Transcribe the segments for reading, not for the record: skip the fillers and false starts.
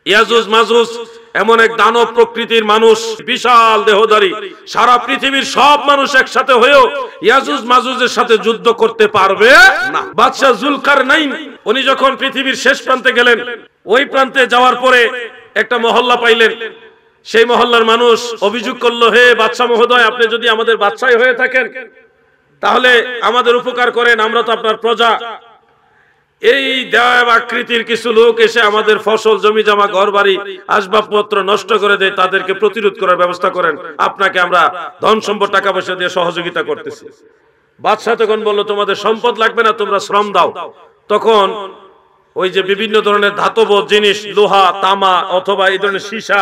ইয়াজুজ মাজুজ এমন এক দানব প্রকৃতির মানুষ, বিশাল দেহধারী। সারা পৃথিবীর সব মানুষ একসাথে হয়েও ইয়াজুজ মাজুজের সাথে যুদ্ধ করতে পারবে না। বাদশাহ জুলকারনাইন উনি যখন পৃথিবীর শেষ প্রান্তে গেলেন, ওই প্রান্তে যাওয়ার পরে একটা মহল্লা পাইলেন। সেই মহল্লার মানুষ অভিযোগ করলো, হে বাদশাহ মহোদয়, আপনি যদি আমাদের বাদশাহ হয়ে থাকেন তাহলে আমাদের উপকার করেন, আমরা তো আপনার প্রজা। এই দেব আকৃতির কিছু লোক এসে আমাদের ফসল, জমি জমা, ঘর বাড়ি, আসবাবপত্র নষ্ট করে দেয়, তাদেরকে প্রতিরোধ করার ব্যবস্থা করেন, আপনাকে আমরা ধন সম্পদ, টাকা পয়সা দিয়ে সহযোগিতা করতেছি। বাদশাহ তখন বললো, তোমাদের সম্পদ লাগবে না, তোমরা শ্রম দাও। তখন ওই যে বিভিন্ন ধরনের ধাতব জিনিস, লোহা, তামা অথবা এই ধরনের সীসা,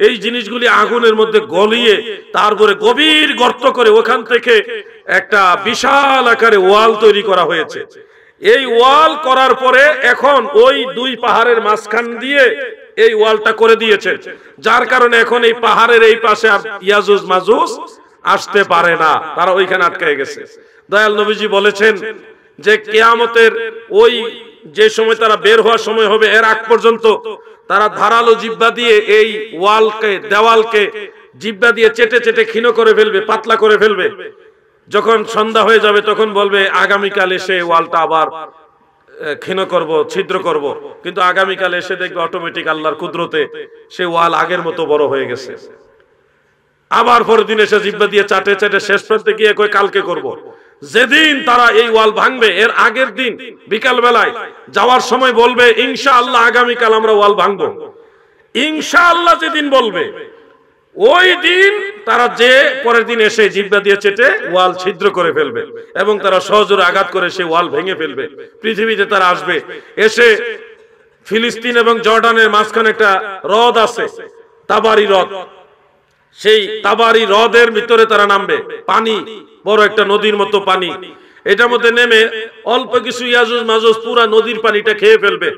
এই জিনিসগুলি আগুনের মধ্যে গলিয়ে তারপরে গভীর গর্ত করে ওখান থেকে একটা বিশাল আকারে ওয়াল তৈরি করা হয়েছে। এই ওয়াল করার পরে এখন ওই দুই পাহাড়ের মাঝখান দিয়ে এই ওয়ালটা করে দিয়েছে, যার কারণে এখন এই পাহাড়ের এই পাশে আর ইয়াজুজ মাজুজ আসতে পারে না, তারা ওইখানে আটকে গেছে। দয়াল নবীজি বলেছেন যে কিয়ামতের ওই যে সময় তারা বের হওয়ার সময় হবে, এর আগ পর্যন্ত তারা ধারালো জিহ্বা দিয়ে এই ওয়ালকে, দেওয়ালকে জিহ্বা দিয়ে চেটে চেটে ক্ষীণ করে ফেলবে, পাতলা করে ফেলবে। যখন সন্ধ্যা হয়ে যাবে তখন বলবে আগামীকাল এসে ওয়ালটা আবার ক্ষীণ করব, ছিদ্র করব, কিন্তু আগামীকাল এসে দেখবে অটোমেটিক আল্লাহর কুদরতে সে ওয়াল আগের মতো বড় হয়ে গেছে। আবার পরের দিন এসে জিহ্বা দিয়ে চাটে চাটে শেষ প্রান্তে গিয়ে কই কালকে করব। যেদিন তারা এই ওয়াল ভাঙবে এর আগের দিন বিকাল বেলায় যাওয়ার সময় বলবে ইনশাআল্লাহ আগামীকাল আমরা ওয়াল ভাঙবো। ইনশাআল্লাহ যেদিন বলবে ওই দিন তারা যে পরের দিন এসে জিহ্বা দিয়ে চেটে ওয়াল ছিদ্র করে ফেলবে এবং তারা সহজে আঘাত করে সেই ওয়াল ভেঙে ফেলবে। পৃথিবীতে তারা আসবে, এসে ফিলিস্তিন এবং জর্ডানের মাঝখানে একটা হ্রদ আছে, তাবারি হ্রদ। সেই তাবারি হ্রদের ভিতরে তারা নামবে, পানি বড় একটা নদীর মতো পানি। এটার মধ্যে নেমে অল্প কিছু ইয়াজুজ মাজুজ পুরা নদীর পানিটা খেয়ে ফেলবে।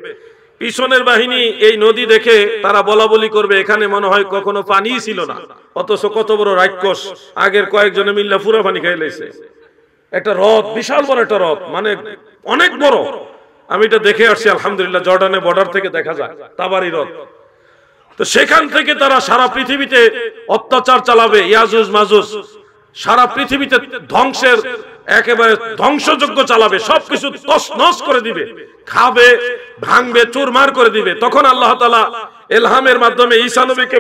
পিছনের বাহিনী এই নদী দেখে তারা বলা বলি করবে, এখানে মনে হয় কখনো পানি ছিল না, অথচ কত বড় রাক্ষস, আগের কয়েকজনে মিল্লা পুরা পানি খেয়ে লেছে। একটা হ্রদ, বিশাল বড় একটা হ্রদ, মানে অনেক বড়। আমি এটা দেখে আসছি, আলহামদুলিল্লাহ, জর্ডানের বর্ডার থেকে দেখা যায় তাবারি হ্রদ। তো সেখান থেকে তারা সারা পৃথিবীতে অত্যাচার চালাবে, ইয়াজুজ মাজুজ সারা পৃথিবীতে ধ্বংসের একেবারে ধ্বংসযজ্ঞ চালাবে, সবকিছু তছনছ করে দিবে, খাবে, ভাঙবে, চুরমার করে দিবে। তখন আল্লাহ তাআলা ইলহামের মাধ্যমে ঈসা নবীকে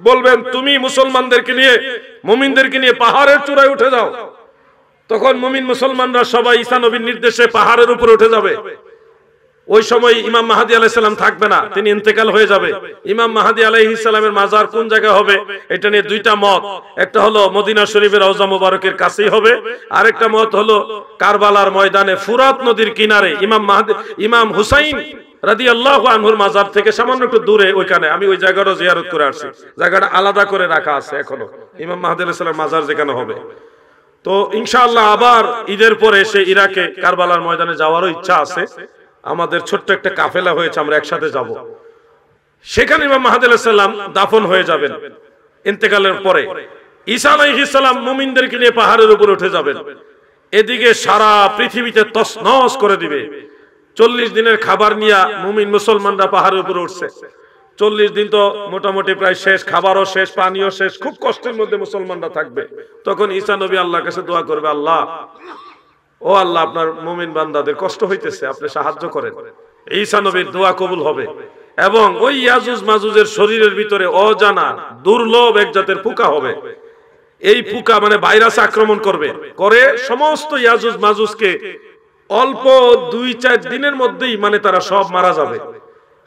বলবেন, তুমি মুসলমানদেরকে নিয়ে, মুমিনদেরকে নিয়ে পাহাড়ের চূড়ায় উঠে যাও। তখন মুমিন মুসলমানরা সবাই ঈসা নবীর নির্দেশে পাহাড়ের উপরে উঠে যাবে। ওই সময় ইমাম মাহদী আলাইহিস সালাম থাকবে না, তিনি ইন্তেকাল হয়ে যাবে। ইমাম মাহদী আলাইহিস সালামের মাজার কোন জায়গায় হবে এটা নিয়ে দুইটা মত। একটা হলো মদিনা শরীফের রওজা মুবারকের কাছেই হবে, আরেকটা মত হলো কারবালার ময়দানে ফুরাত নদীর কিনারে ইমাম হুসাইন রাদিয়াল্লাহু আনহুর মাজার থেকে সামান্য একটু দূরে, ওইখানে। আমি ওই জায়গাটা জিয়ারত করে আসছি, জায়গাটা আলাদা করে রাখা আছে এখনো, ইমাম মাহদী আলাইহিস সালামের মাজার যেখানে হবে। তো ইনশাআল্লাহ আবার ঈদের পরে সে ইরাকে কারবালার ময়দানে যাওয়ারও ইচ্ছা আছে। আমাদের ছোট্ট একটা কাফেলা হয়েছে, আমরা একসাথে যাব। সেখানে ইমাম মাহদী আলাইহিস সালাম দাফন হয়ে যাবেন ইন্তেকালের পরে। ঈসা আলাইহিস সালাম মুমিনদেরকে নিয়ে পাহাড়ের উপরে উঠে যাবেন। এদিকে সারা পৃথিবীতে তছনছ করে দিবে। 40 দিনের খাবার নিয়ে মুমিন মুসলমানরা পাহাড়ের উপরে উঠছে। 40 দিন তো মোটামুটি প্রায় শেষ, খাবারও শেষ, পানিও শেষ, খুব কষ্টের মধ্যে মুসলমানরা থাকবে। তখন ঈসা নবী আল্লাহর কাছে দোয়া করবে, আল্লাহ, ও আল্লাহ, আপনার মুমিন বান্দাদের কষ্ট হইতেছে, আপনি সাহায্য করেন। ঈসা নবীর দোয়া কবুল হবে এবং ওই ইয়াজুজ মাজুজের শরীরের ভিতরে অজানা দুর্লভ এক জাতের পোকা হবে। এই পোকা মানে ভাইরাস আক্রমণ করবে, করে সমস্ত ইয়াজুজ মাজুজকে অল্প 2-4 দিনের মধ্যেই মানে তারা সব মারা যাবে।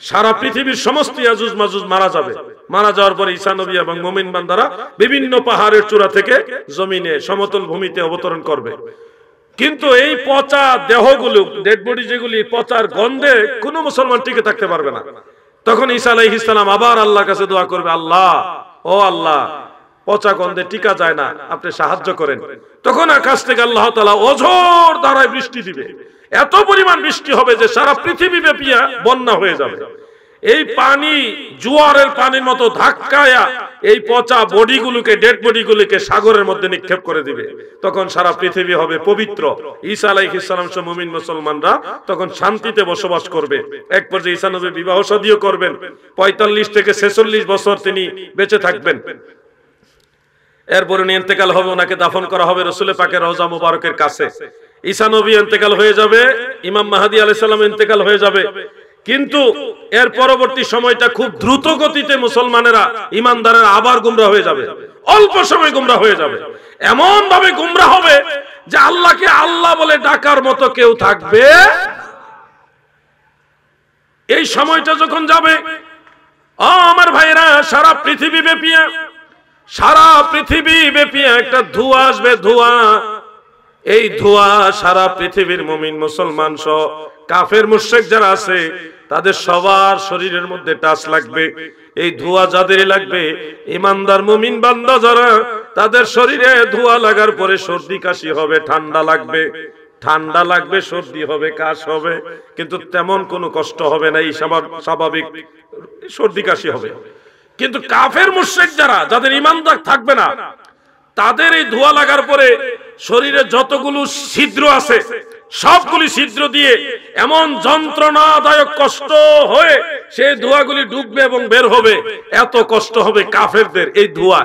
সারা পৃথিবীর সমস্ত ইয়াজুজ মাজুজ মারা যাবে। মারা যাওয়ার পরে ঈসা নবী এবং মুমিন বান্দারা বিভিন্ন পাহাড়ের চূড়া থেকে জমিনে সমতল ভূমিতে অবতরণ করবে। কিন্তু এই পচা দেহগুলো, ডেড বডি যেগুলি, পচার গন্ধে কোনো মুসলমান টিকে থাকতে পারবে না। তখন ঈসা আলাইহিস সালাম আবার আল্লাহর কাছে দোয়া করবে, আল্লাহ, ও আল্লাহ, পচা গন্ধে টিকা যায় না, আপনি সাহায্য করেন। তখন আকাশ থেকে আল্লাহ তাআলা অঝোর ধারায় বৃষ্টি দিবে। এত পরিমাণ বৃষ্টি হবে যে সারা পৃথিবী ব্যাপী বন্যা হয়ে যাবে। এই পানি জোয়ারের পানির মতো ধাক্কায়া এই পচা বডিগুলোকে, ডেড বডিগুলোকে সাগরের মধ্যে নিক্ষেপ করে দিবে। তখন সারা পৃথিবী হবে পবিত্র। ঈসা আলাইহিস সালাম সহ মুমিন মুসলমানরা তখন শান্তিতে বসবাস করবে। এক পর্যায়ে ঈসা নবী বিবাহ শাদীও করবেন। 45 থেকে 46 বছর তিনি বেঁচে থাকবেন। এরপরে ইন্তেকাল হবে, ওনাকে দাফন করা হবে রাসূল পাকের রওজা মুবারকের কাছে। ঈসা নবী ইন্তেকাল হয়ে যাবে, ইমাম মাহদী আলাইহিস সালাম ইন্তেকাল হয়ে যাবে। কিন্তু এর পরবর্তী সময়টা খুব দ্রুত গতিতে মুসলমানেরা, ইমানদারেরা আবার গুমরাহ হয়ে যাবে, অল্প সময় গুমরাহ হয়ে যাবে। এমন ভাবে গুমরাহ হবে যে আল্লাহকে আল্লাহ বলে ডাকার মতো কেউ থাকবে। এই সময়টা যখন যাবে, আমার ভাইরা, সারা পৃথিবী ব্যাপী একটা ধোঁয়া আসবে, ধোঁয়া। এই ধোঁয়া সারা পৃথিবীর মুমিন মুসলমান সহ কাফের মুশরিক যারা আছে তাদের সবার শরীরের মধ্যে টাচ লাগবে। এই ধোঁয়া যাদেরই লাগবে, ইমানদার মুমিন বান্দা যারা, তাদের শরীরে ধোঁয়া লাগার পরে সর্দি কাশি হবে, ঠান্ডা লাগবে, সর্দি হবে, কাশ হবে, কিন্তু তেমন কোনো কষ্ট হবে না, এই স্বাভাবিক সর্দি কাশি হবে। কিন্তু কাফের মুশরিক যারা, যাদের ঈমানদার থাকবে না, তাদের এই ধোঁয়া লাগার পরে শরীরে যতগুলো ছিদ্র আছে সবগুলি ছিদ্র দিয়ে এমন যন্ত্রণাদায়ক কষ্ট হয়ে সেই ধোঁয়াগুলি ডুববে এবং বের হবে। এত কষ্ট হবে কাফেরদের এই ধোঁয়া।